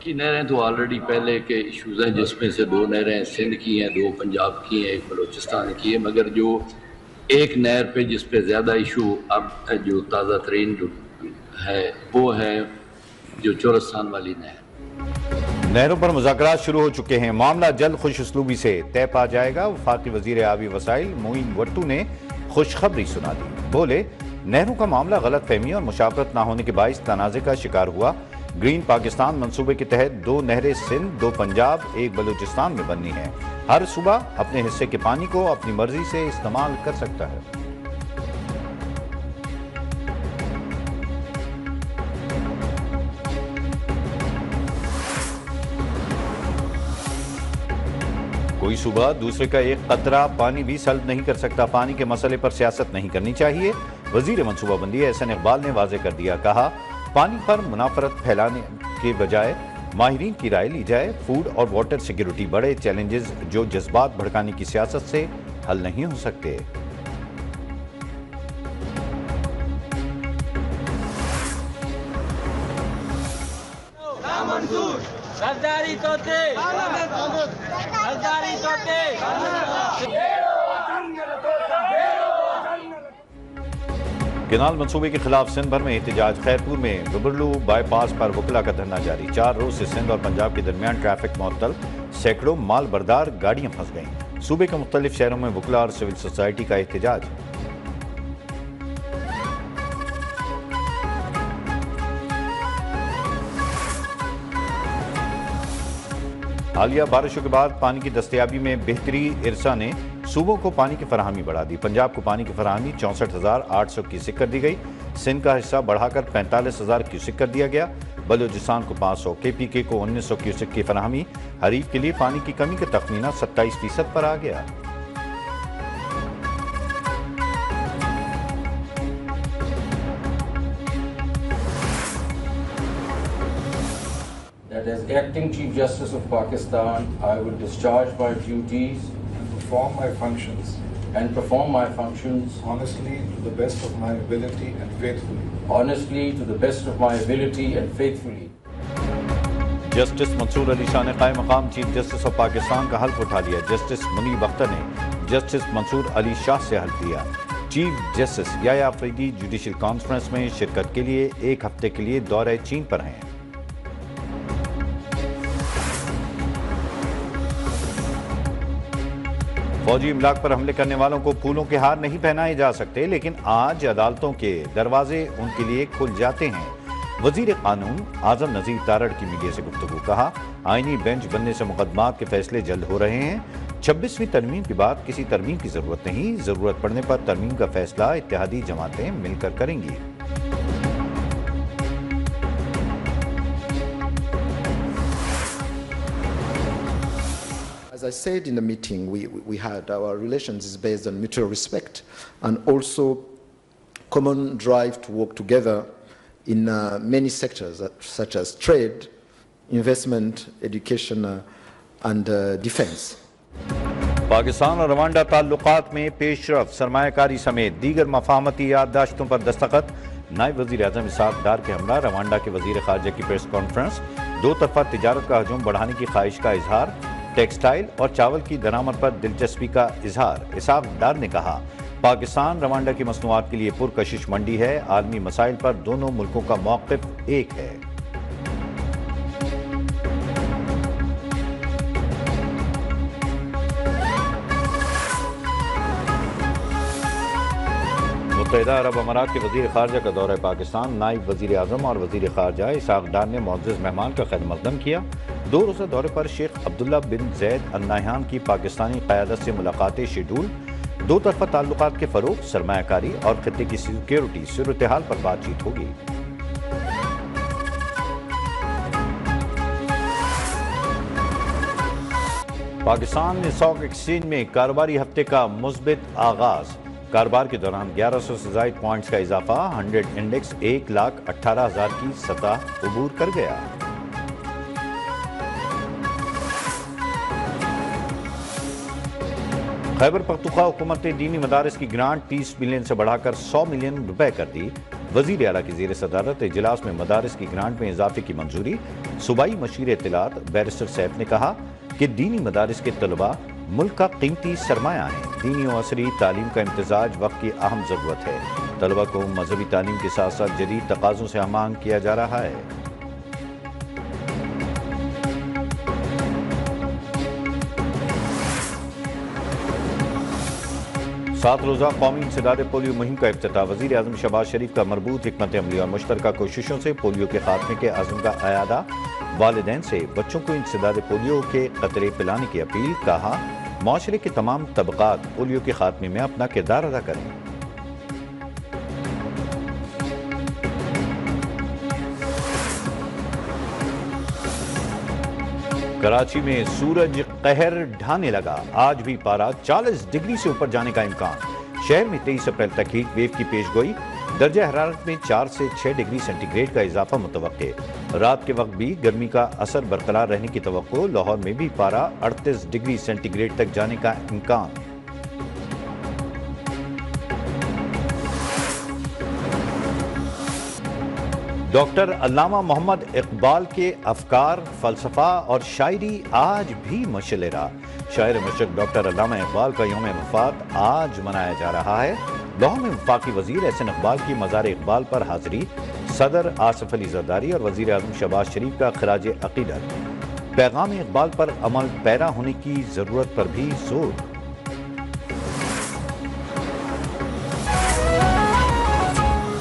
کی نہریں تو آلریڈی پہلے کے ایشوز ہیں، جس میں سے 2 نہریں سندھ کی ہیں، 2 پنجاب کی ہیں، 1 بلوچستان کی ہے، مگر جو ایک نہر پہ جس پہ زیادہ ایشو اب جو تازہ ترین جو ہے وہ ہے جو چورستان والی نہر۔ نہروں پر مذاکرات شروع ہو چکے ہیں، معاملہ جلد خوش اسلوبی سے طے پا جائے گا۔ وفاقی وزیر آبی وسائل معین وٹو نے خوشخبری سنا دی، بولے نہروں کا معاملہ غلط فہمی اور مشاورت نہ ہونے کے باعث تنازع کا شکار ہوا۔ گرین پاکستان منصوبے کے تحت 2 نہریں سندھ، 2 پنجاب، 1 بلوچستان میں بننی ہیں۔ ہر صوبہ اپنے حصے کے پانی کو اپنی مرضی سے استعمال کر سکتا ہے۔ کوئی صوبہ دوسرے کا ایک قطرہ پانی بھی سلب نہیں کر سکتا۔ پانی کے مسئلے پر سیاست نہیں کرنی چاہیے۔ وزیر منصوبہ بندی احسن اقبال نے واضح کر دیا، کہا پانی پر منافرت پھیلانے کے بجائے ماہرین کی رائے لی جائے۔ فوڈ اور واٹر سیکیورٹی بڑے چیلنجز جو جذبات بھڑکانے کی سیاست سے حل نہیں ہو سکتے۔ کینال منصوبے کے خلاف سندھ بھر میں احتجاج۔ خیرپور میں گبرلو بائی پاس پر وکلا کا دھرنا جاری۔ 4 روز سے سندھ اور پنجاب کے درمیان ٹریفک معطل، سینکڑوں مال بردار گاڑیاں پھنس گئیں۔ صوبے کے مختلف شہروں میں وکلا اور سول سوسائٹی کا احتجاج۔ حالیہ بارشوں کے بعد پانی کی دستیابی میں بہتری ارسا نے صوبوں کو پانی کی فراہمی بڑھا دی۔ پنجاب کو پانی کی فراہمی 64,800 کیوسک کر دی گئی۔ سندھ کا حصہ بڑھا کر 45,000 کیوسک کر دیا گیا۔ بلوچستان کو 500، KPK کو 1900 کیوسک کی فراہمی۔ حریف کے لیے پانی کی کمی کا تخمینہ 27% پر آ گیا۔ That as Acting Chief Justice of Pakistan, I will discharge my duties and perform my functions honestly to the best of my ability and faithfully. Justice Mansoor Ali Shah نے قائم مقام چیف جسٹس آف پاکستان کا حلف اٹھا لیا۔ جسٹس منیب اختر نے جسٹس منصور علی شاہ سے حلف لیا۔ چیف جسٹس یحییٰ آفریدی جوڈیشل کانفرنس میں شرکت کے لیے 1 ہفتے کے لیے دورہ چین پر ہیں۔ فوجی املاک پر حملے کرنے والوں کو پھولوں کے ہار نہیں پہنائے جا سکتے، لیکن آج عدالتوں کے دروازے ان کے لیے کھل جاتے ہیں۔ وزیر قانون اعظم نذیر تارڑ کی میڈیا سے گفتگو، کہا آئینی بینچ بننے سے مقدمات کے فیصلے جلد ہو رہے ہیں۔ 26ویں ترمیم کے بعد کسی ترمیم کی ضرورت نہیں، ضرورت پڑنے پر ترمیم کا فیصلہ اتحادی جماعتیں مل کر کریں گی۔ As I said in the meeting, we had our relations is based on mutual respect and also common drive to work together in many sectors such as trade, investment, education and defense. Pakistan اور Rwanda تعلقات میں پیش رفت، سرمایہ کاری سمیت دیگر مفاہمتی یادداشتوں پر دستخط۔ نائب وزیر اعظم اسحاق ڈار کے ہمراہ روانڈا کے وزیر خارجہ کی پریس کانفرنس۔ 2 طرفہ تجارت کا حجم بڑھانے کی خواہش کا اظہار۔ ٹیکسٹائل اور چاول کی درآمد پر دلچسپی کا اظہار۔ اسحاق ڈار نے کہا پاکستان روانڈا کی مصنوعات کے لیے پرکشش منڈی ہے، عالمی مسائل پر دونوں ملکوں کا موقف ایک ہے۔ متحدہ عرب امارات کے وزیر خارجہ کا دورہ پاکستان۔ نائب وزیر اعظم اور وزیر خارجہ اسحاق ڈار نے معزز مہمان کا خیر مقدم کیا۔ 2 روزہ دورے پر شیخ عبداللہ بن زید ال نہیان کی پاکستانی قیادت سے ملاقاتیں شیڈول۔ 2 طرفہ تعلقات کے فروغ، سرمایہ کاری اور خطے کی سیکیورٹی صورتحال پر بات چیت ہوگی۔ پاکستان اسٹاک ایکسچینج میں کاروباری ہفتے کا مثبت آغاز۔ کاروبار کے دوران 1100 سے زائد پوائنٹس کا اضافہ، 100 انڈیکس 1,18,000 کی سطح عبور کر گیا۔ خیبر پختونخوا حکومت نے دینی مدارس کی گرانٹ 30 ملین سے بڑھا کر 100 ملین روپے کر دی۔ وزیر اعلیٰ کی زیر صدارت اجلاس میں مدارس کی گرانٹ میں اضافے کی منظوری۔ صوبائی مشیر اطلاعات بیرسٹر سیف نے کہا کہ دینی مدارس کے طلباء ملک کا قیمتی سرمایہ ہیں۔ دینی و عصری تعلیم کا امتزاج وقت کی اہم ضرورت ہے۔ طلباء کو مذہبی تعلیم کے ساتھ ساتھ جدید تقاضوں سے ہم آہنگ کیا جا رہا ہے۔ 7 روزہ قومی انسداد پولیو مہم کا افتتاح۔ وزیر اعظم شہباز شریف کا مربوط حکمت عملی اور مشترکہ کوششوں سے پولیو کے خاتمے کے عزم کا اعادہ۔ والدین سے بچوں کو انسداد پولیو کے قطرے پلانے کی اپیل۔ کہا معاشرے کے تمام طبقات پولیو کے خاتمے میں اپنا کردار ادا کریں۔ کراچی میں سورج قہر ڈھانے لگا۔ آج بھی پارہ 40 ڈگری سے اوپر جانے کا امکان۔ شہر میں 23 اپریل تک ہیٹ ویو کی پیش گوئی۔ درجہ حرارت میں 4 سے 6 ڈگری سینٹی گریڈ کا اضافہ متوقع۔ رات کے وقت بھی گرمی کا اثر برقرار رہنے کی توقع۔ لاہور میں بھی پارہ 38 ڈگری سینٹی گریڈ تک جانے کا امکان۔ ڈاکٹر علامہ محمد اقبال کے افکار، فلسفہ اور شاعری آج بھی مشعل راہ۔ شاعر مشرق ڈاکٹر علامہ اقبال کا یوم وفات آج منایا جا رہا ہے۔ لاہور میں وفاقی وزیر احسن اقبال کی مزار اقبال پر حاضری۔ صدر آصف علی زرداری اور وزیر اعظم شہباز شریف کا خراج عقیدت۔ پیغام اقبال پر عمل پیرا ہونے کی ضرورت پر بھی زور۔